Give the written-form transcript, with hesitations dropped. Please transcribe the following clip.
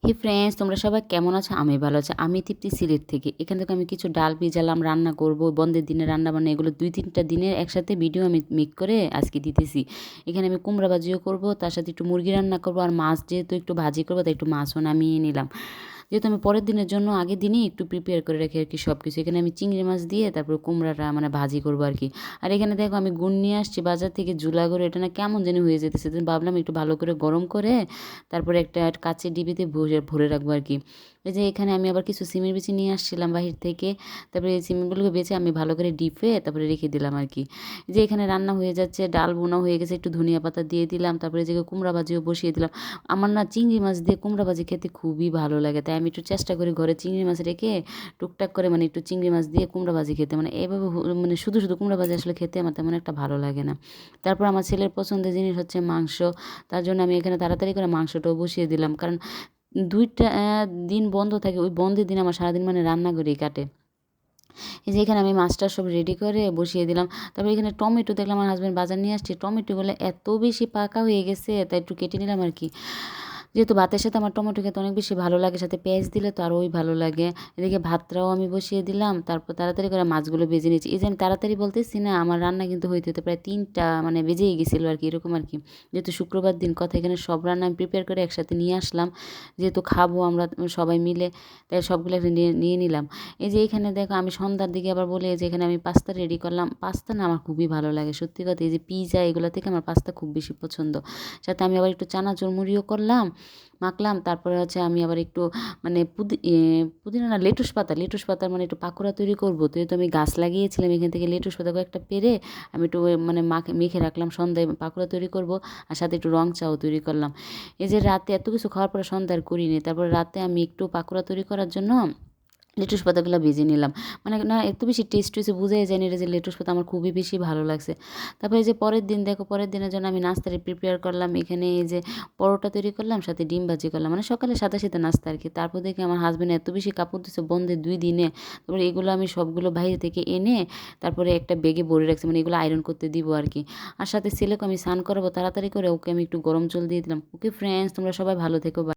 হে friends, তোমরা সবাই কেমন আছো? আমি ভালো আছি। আমি তৃপ্তি সিলেট থেকে। এখান থেকে আমি কিছু ডাল ভিজালাম, রান্না করব। বন্ধের দিনে রান্না বান্না এগুলো 2-3টা দিনের একসাথে ভিডিও আমি মেক করে আজকে দিতেছি। এখানে আমি কুমড়া ভাজিও করব, তার সাথে একটু মুরগি রান্না করব, আর মাছ যেহেতু একটু ভাজি করবো তাই একটু মাছও নামিয়ে নিলাম। যেহেতু আমি পরের দিনের জন্য আগের দিনই একটু প্রিপেয়ার করে রাখি আর কি সব কিছু। এখানে আমি চিংড়ি মাছ দিয়ে তারপর কুমড়াটা মানে ভাজি করবো আর কি। আর এখানে দেখো আমি গুড় নিয়ে আসছি বাজার থেকে, জুলা করে এটা না কেমন জানি হয়ে যেতেছে, তো ভাবলাম একটু ভালো করে গরম করে তারপরে একটা কাঁচের ডিবিতে ভরে ভরে রাখবো আর কি। এই যে এখানে আমি আবার কিছু সিমের বিচি নিয়ে আসছিলাম বাহির থেকে, তারপরে এই সিমগুলোকে বেছে আমি ভালো করে ডিপে তারপরে রেখে দিলাম আর কি। যে এখানে রান্না হয়ে যাচ্ছে, ডাল বোনা হয়ে গেছে, একটু ধনিয়া পাতা দিয়ে দিলাম, তারপরে যে কুমড়া ভাজিও বসিয়ে দিলাম। আমার না চিংড়ি মাছ দিয়ে কুমড়া ভাজি খেতে খুবই ভালো লাগে, তাই আমি একটু চেষ্টা করি ঘরে চিংড়ি মাছ রেখে টুকটাক করে মানে একটু চিংড়ি মাছ দিয়ে কুমড়া ভাজি খেতে, মানে এভাবে মানে শুধু শুধু কুমড়া ভাজি আসলে খেতে আমার তেমন একটা ভালো লাগে না। তারপর আমার ছেলের পছন্দের জিনিস হচ্ছে মাংস, তার জন্য আমি এখানে তাড়াতাড়ি করে মাংসটাও বসিয়ে দিলাম, কারণ 2টা দিন বন্ধ থাকে, ওই বন্ধের দিন আমার সারাদিন মানে রান্না করেই কাটে। এই যে এখানে আমি মাছটা সব রেডি করে বসিয়ে দিলাম। তারপর এখানে টমেটো দেখলাম আমার হাজব্যান্ড বাজার নিয়ে আসছে, টমেটোগুলো এত বেশি পাকা হয়ে গেছে তাই একটু কেটে নিলাম আর কি। যেহেতু ভাতের সাথে আমার টমেটো খেতে অনেক বেশি ভালো লাগে, সাথে পেঁয়াজ দিলে তো আরোই ভালো লাগে। এদিকে ভাতটাও আমি বসিয়ে দিলাম, তারপর তাড়াতাড়ি করে মাছগুলো ভেজে নিয়েছি। এই যে আমি তাড়াতাড়ি বলতেছি না, আমার রান্না কিন্তু হইতে হতে প্রায় 3টা মানে বেজেই গেছিলো আর কি, এরকম আর কি। যেহেতু শুক্রবার দিন কথা, এখানে সব রান্না আমি প্রিপেয়ার করে একসাথে নিয়ে আসলাম, যেহেতু খাবো আমরা সবাই মিলে, তাই সবগুলো একটা নিয়ে নিয়ে নিলাম। এই যে এখানে দেখো আমি সন্ধ্যার দিকে আবার বলি যে এখানে আমি পাস্তা রেডি করলাম। পাস্তা না আমার খুবই ভালো লাগে সত্যি কথা, এই যে পিজা এগুলো থেকে আমার পাস্তা খুব বেশি পছন্দ। সাথে আমি আবার একটু চানাচুর মুড়িও করলাম, মাখলাম। তারপরে হচ্ছে আমি আবার একটু মানে পুদিনা না, লেটুস পাতার মানে একটু পাকোড়া তৈরি করবো। তো এই তো আমি গাছ লাগিয়েছিলাম, এখান থেকে লেটুস পাতা কয়েকটা পেরে আমি একটু মানে মেখে রাখলাম, সন্ধ্যায় পাকোড়া তৈরি করব। আর সাথে একটু রং চাও তৈরি করলাম। এই যে রাতে এত কিছু খাওয়ার পরে সন্ধ্যা আর করিনি, তারপরে রাতে আমি একটু পাকোড়া তৈরি করার জন্য লেটুস পাতাগুলো ভেজে নিলাম। মানে না এত বেশি টেস্ট হয়েছে বোঝাই যায় না, এটা যে লেটুস পাতা আমার খুবই বেশি ভালো লাগছে। তারপরে এই যে পরের দিন দেখো, পরের দিনের জন্য আমি নাস্তাটা প্রিপেয়ার করলাম। এখানে এই যে পরোটা তৈরি করলাম, সাথে ডিম ভাজি করলাম, মানে সকালে সাদা সাদা নাস্তা আর কি। তারপর দেখে আমার হাজবেন্ড এত বেশি কাপড় দিচ্ছে বন্ধের 2 দিনে, তারপরে এগুলো আমি সবগুলো বাইরে থেকে এনে তারপরে একটা ব্যাগে ভরে রাখছি, মানে এগুলো আয়রন করতে দিব আর কি। আর সাথে ছেলেকে আমি স্নান করাবো তাড়াতাড়ি করে, ওকে আমি একটু গরম জল দিয়ে দিলাম। ওকে ফ্রেন্ডস, তোমরা সবাই ভালো থেকো।